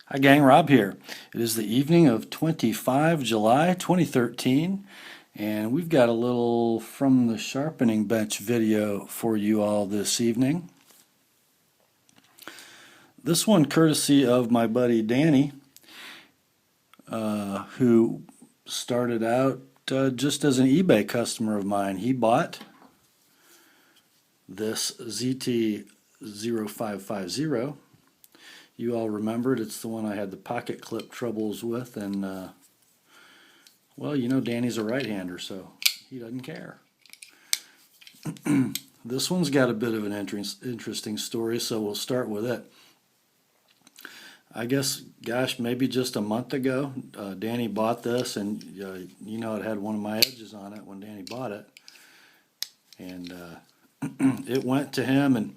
Hi gang, Rob here. It is the evening of 25 July 2013 and we've got a little from the sharpening bench video for you all this evening. This one courtesy of my buddy Danny, who started out just as an eBay customer of mine. He bought this ZT0550. You all remembered, it's the one I had the pocket clip troubles with, and well, you know, Danny's a right-hander, so he doesn't care. This one's got a bit of an interesting story, so we'll start with it. I guess, gosh, maybe just a month ago, Danny bought this, and you know, it had one of my edges on it when Danny bought it, and it went to him, and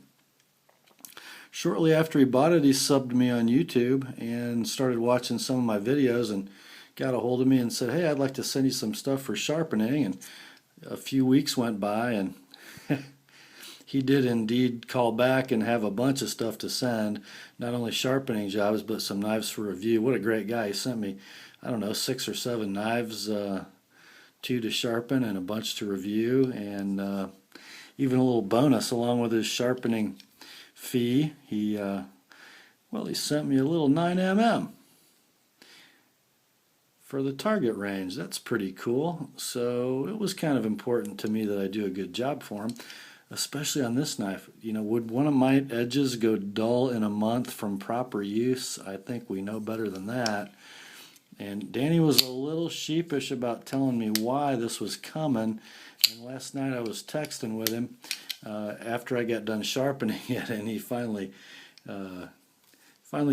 shortly after he bought it, he subbed me on YouTube and started watching some of my videos and got a hold of me and said, hey, I'd like to send you some stuff for sharpening. And a few weeks went by and he did indeed call back and have a bunch of stuff to send, not only sharpening jobs but some knives for review. What a great guy. He sent me, I don't know, 6 or 7 knives, 2 to sharpen and a bunch to review, and even a little bonus along with his sharpening fee. He sent me a little 9mm for the target range. That's pretty cool. So it was kind of important to me that I do a good job for him, especially on this knife. You know, would one of my edges go dull in a month from proper use? I think we know better than that. And Danny was a little sheepish about telling me why this was coming, and last night I was texting with him after I got done sharpening it, and he finally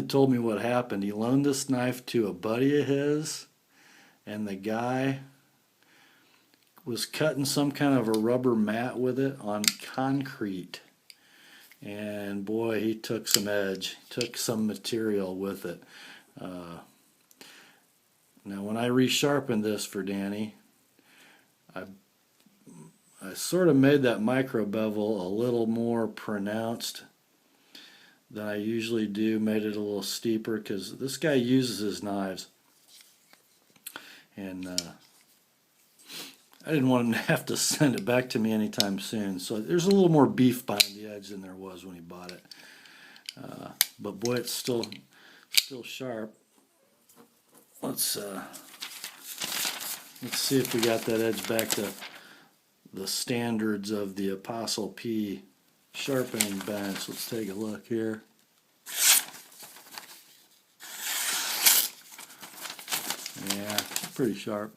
told me what happened. He loaned this knife to a buddy of his, and the guy was cutting some kind of a rubber mat with it on concrete, and boy, he took some edge, took some material with it. Now when I resharpened this for Danny, I sort of made that micro bevel a little more pronounced than I usually do, made it a little steeper, because this guy uses his knives, and I didn't want him to have to send it back to me anytime soon, so there's a little more beef behind the edge than there was when he bought it, but boy, it's still sharp. Let's see if we got that edge back to the standards of the Apostle P sharpening bench. Let's take a look here. Yeah, pretty sharp.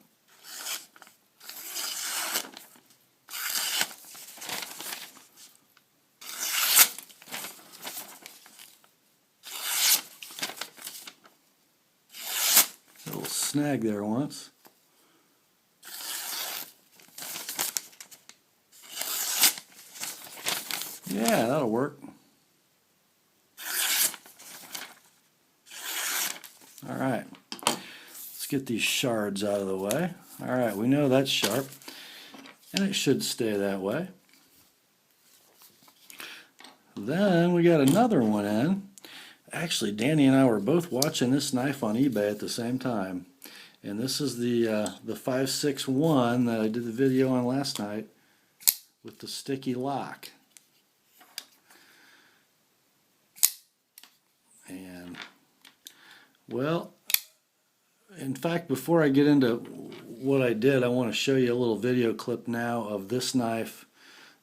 A little snag there once. Yeah, that'll work. Alright, let's get these shards out of the way. Alright, we know that's sharp, and it should stay that way. Then we got another one in. Actually, Danny and I were both watching this knife on eBay at the same time. And this is the 561 that I did the video on last night with the sticky lock. And, well, in fact, before I get into what I did, I want to show you a little video clip now of this knife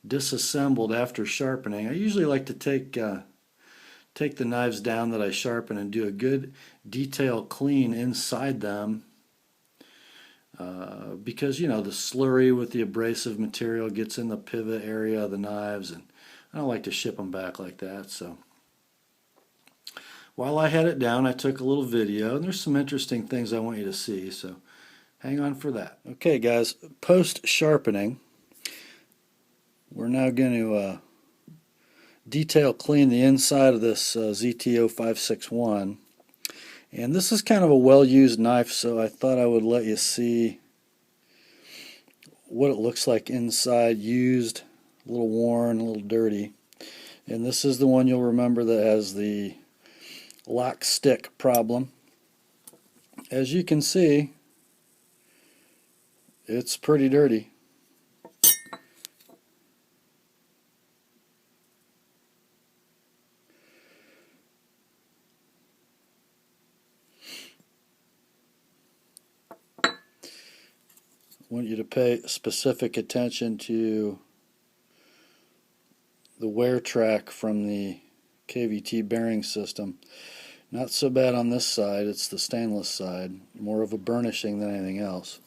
disassembled after sharpening. I usually like to take the knives down that I sharpen and do a good detail clean inside them, because, you know, the slurry with the abrasive material gets in the pivot area of the knives, and I don't like to ship them back like that. So while I had it down, I took a little video, and there's some interesting things I want you to see, so hang on for that. Okay guys, post sharpening, we're now going to detail clean the inside of this ZT0561, and this is kind of a well-used knife, so I thought I would let you see what it looks like inside, used, a little worn, a little dirty. And this is the one you'll remember that has the lock stick problem. As you can see, it's pretty dirty. I want you to pay specific attention to the wear track from the KVT bearing system. Not so bad on this side, it's the stainless side, more of a burnishing than anything else.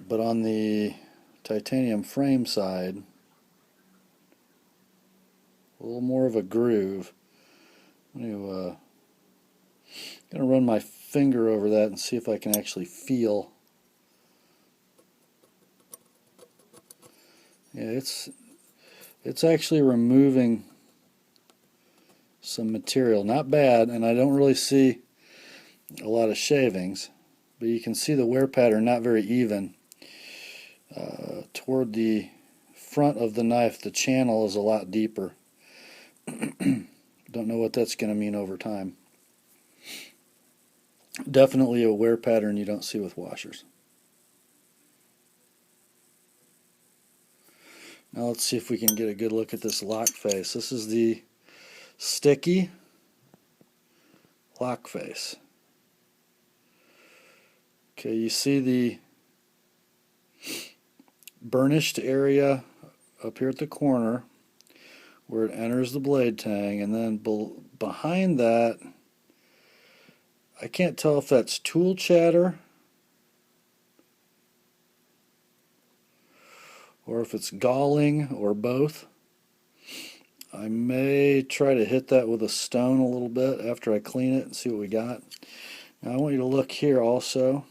But on the titanium frame side, a little more of a groove. I'm going to run my finger over that and see if I can actually feel. Yeah, it's actually removing some material. Not bad, and I don't really see a lot of shavings, but you can see the wear pattern not very even. Toward the front of the knife, the channel is a lot deeper. Don't know what that's going to mean over time. Definitely a wear pattern you don't see with washers. Now let's see if we can get a good look at this lock face. This is the sticky lock face. Okay, you see the burnished area up here at the corner where it enters the blade tang, and then behind that, I can't tell if that's tool chatter or if it's galling or both. I may try to hit that with a stone a little bit after I clean it and see what we got. Now I want you to look here also.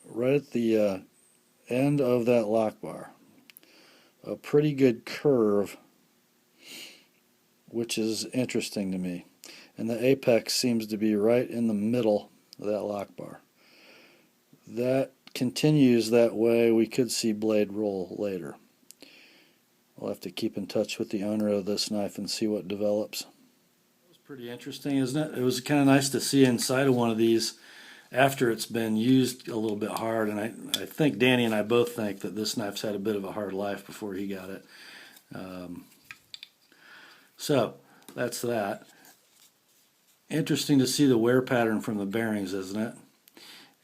Right at the end of that lock bar. A pretty good curve, which is interesting to me. And the apex seems to be right in the middle of that lock bar. That continues that way. We could see blade roll later. We'll have to keep in touch with the owner of this knife and see what develops. It was pretty interesting, isn't it? It was kind of nice to see inside of one of these after it's been used a little bit hard, and I think Danny and I both think that this knife's had a bit of a hard life before he got it. So that's that. Interesting to see the wear pattern from the bearings, isn't it?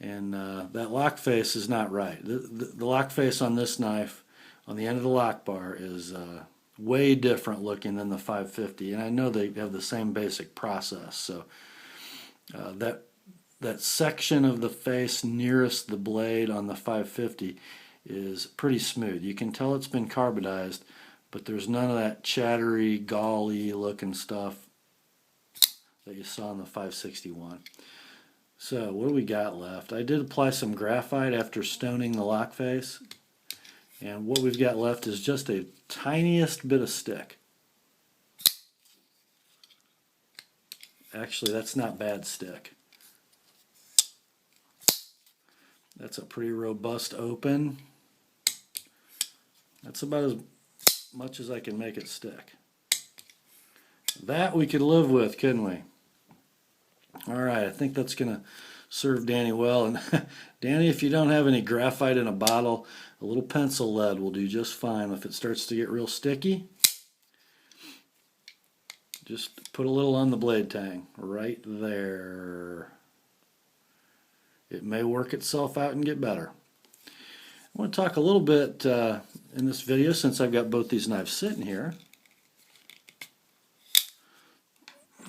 And that lock face is not right. The lock face on this knife, on the end of the lock bar, is way different looking than the 550. And I know they have the same basic process. So that section of the face nearest the blade on the 550 is pretty smooth. You can tell it's been carbonized, but there's none of that chattery, gally looking stuff that you saw in the 561. So what do we got left? I did apply some graphite after stoning the lock face, and what we've got left is just a tiniest bit of stick. Actually, that's not bad stick. That's a pretty robust open. That's about as much as I can make it stick. That we could live with, couldn't we? Alright, I think that's going to serve Danny well. And Danny, if you don't have any graphite in a bottle, a little pencil lead will do just fine. If it starts to get real sticky, just put a little on the blade tang right there. It may work itself out and get better. I want to talk a little bit in this video, since I've got both these knives sitting here,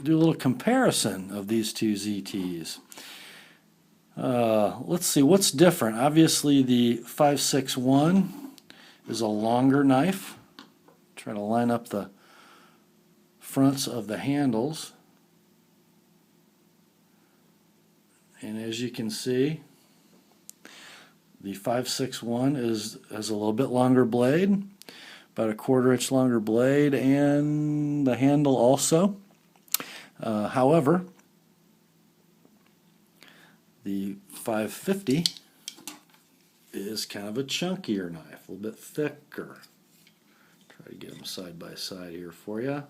do a little comparison of these two ZTs. Let's see what's different. Obviously the 561 is a longer knife. Try to line up the fronts of the handles. And as you can see, the 561 has a little bit longer blade, about a 1/4 inch longer blade, and the handle also. However, the 550 is kind of a chunkier knife, a little bit thicker. Try to get them side by side here for you.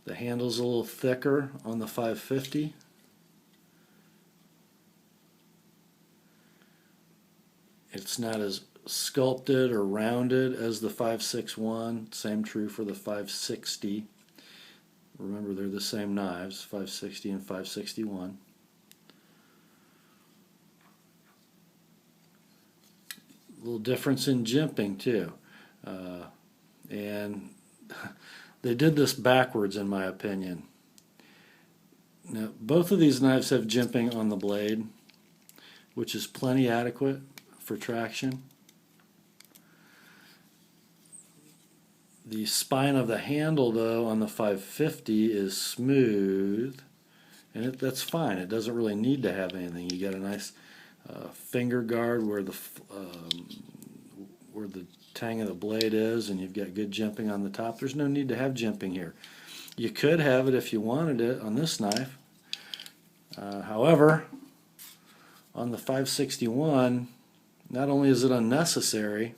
The handle's a little thicker on the 550. It's not as sculpted or rounded as the 561. Same true for the 560. Remember, they're the same knives, 560 and 561. A little difference in jimping too. And they did this backwards in my opinion. Now, both of these knives have jimping on the blade, which is plenty adequate for traction. The spine of the handle, though, on the 550 is smooth, and that's fine. It doesn't really need to have anything. You got a nice finger guard where the tang of the blade is, and you've got good jimping on the top. There's no need to have jimping here. You could have it if you wanted it on this knife. However, on the 561, not only is it unnecessary,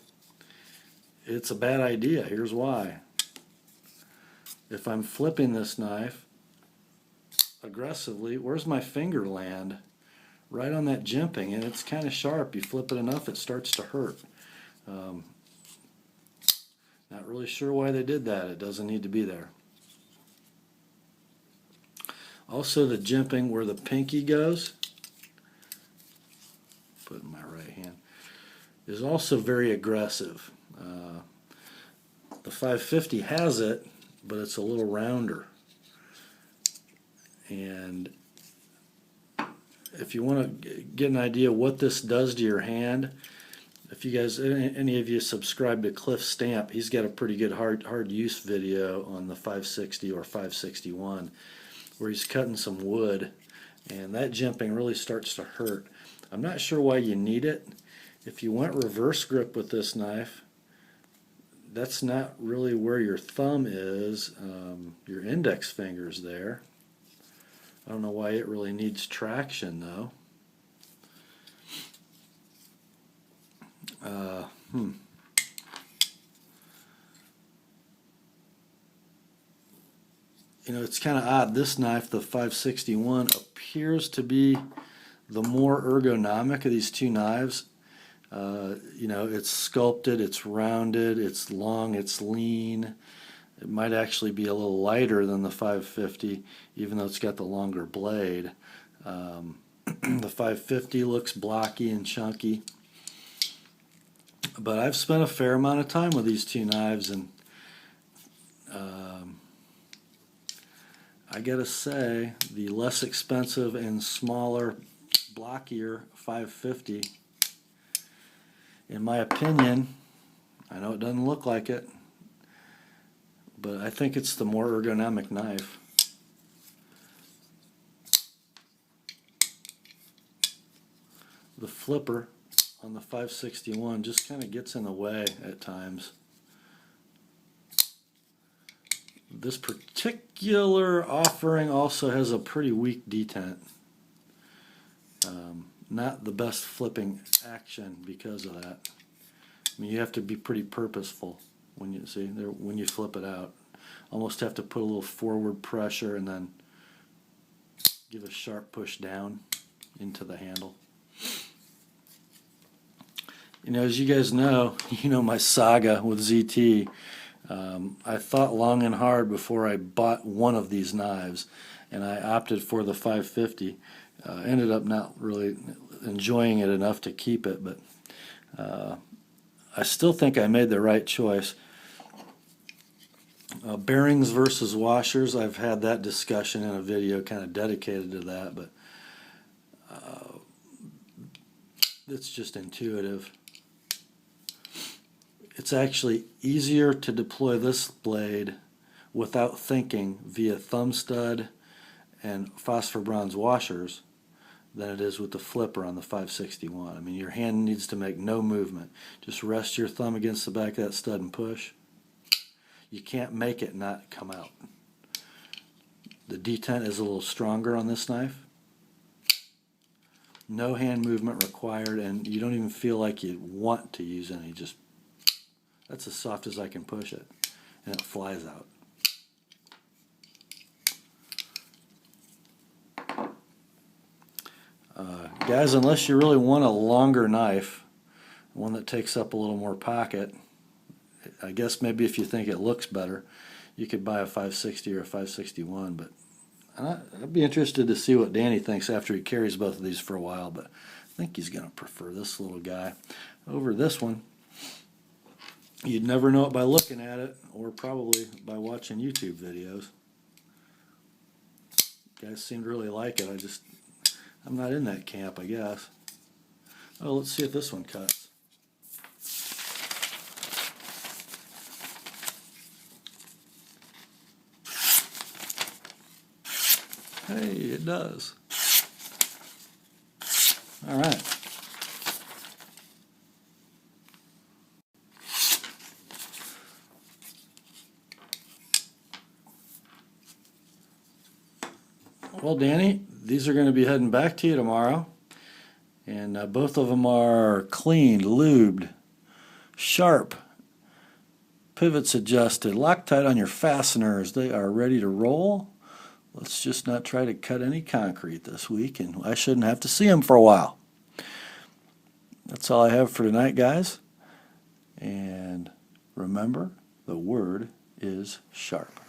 it's a bad idea. Here's why. If I'm flipping this knife aggressively, where's my finger land? Right on that jimping, and it's kind of sharp. You flip it enough, it starts to hurt. Not really sure why they did that. It doesn't need to be there. Also, the jimping where the pinky goes, put it in my right hand, is also very aggressive. The 550 has it, but it's a little rounder. And if you want to get an idea what this does to your hand, if you guys, any of you subscribe to Cliff Stamp, he's got a pretty good hard use video on the 560 or 561 where he's cutting some wood, and that jimping really starts to hurt. I'm not sure why you need it. If you went reverse grip with this knife, that's not really where your thumb is. Your index finger's there. I don't know why it really needs traction though. You know, it's kind of odd. This knife, the 561, appears to be the more ergonomic of these two knives. You know, it's sculpted, it's rounded, it's long, it's lean. It might actually be a little lighter than the 550, even though it's got the longer blade. The 550 looks blocky and chunky. But I've spent a fair amount of time with these two knives, and I gotta say, the less expensive and smaller, blockier 550, in my opinion, I know it doesn't look like it, but I think it's the more ergonomic knife. The flipper on the 561 just kind of gets in the way at times. This particular offering also has a pretty weak detent. Not the best flipping action because of that. I mean, you have to be pretty purposeful when you see there when you flip it out. Almost have to put a little forward pressure and then give a sharp push down into the handle. You know, as you guys know, you know my saga with ZT. I thought long and hard before I bought one of these knives, and I opted for the 550. Ended up not really enjoying it enough to keep it, but I still think I made the right choice. Bearings versus washers, I've had that discussion in a video kind of dedicated to that, but it's just intuitive. It's actually easier to deploy this blade without thinking via thumb stud and phosphor bronze washers than it is with the flipper on the 561. I mean, your hand needs to make no movement. Just rest your thumb against the back of that stud and push. You can't make it not come out. The detent is a little stronger on this knife. No hand movement required, and you don't even feel like you want to use any. Just, that's as soft as I can push it, and it flies out. Guys, unless you really want a longer knife, one that takes up a little more pocket, I guess maybe if you think it looks better, you could buy a 560 or a 561, but I'd be interested to see what Danny thinks after he carries both of these for a while, but I think he's going to prefer this little guy over this one. You'd never know it by looking at it, or probably by watching YouTube videos. You guys seem to really like it. I'm not in that camp, I guess. Oh, let's see if this one cuts. Hey, it does. All right. Well, Danny, these are going to be heading back to you tomorrow. And both of them are cleaned, lubed, sharp, pivots adjusted, Loctite on your fasteners. They are ready to roll. Let's just not try to cut any concrete this week, and I shouldn't have to see them for a while. That's all I have for tonight, guys. And remember, the word is sharp.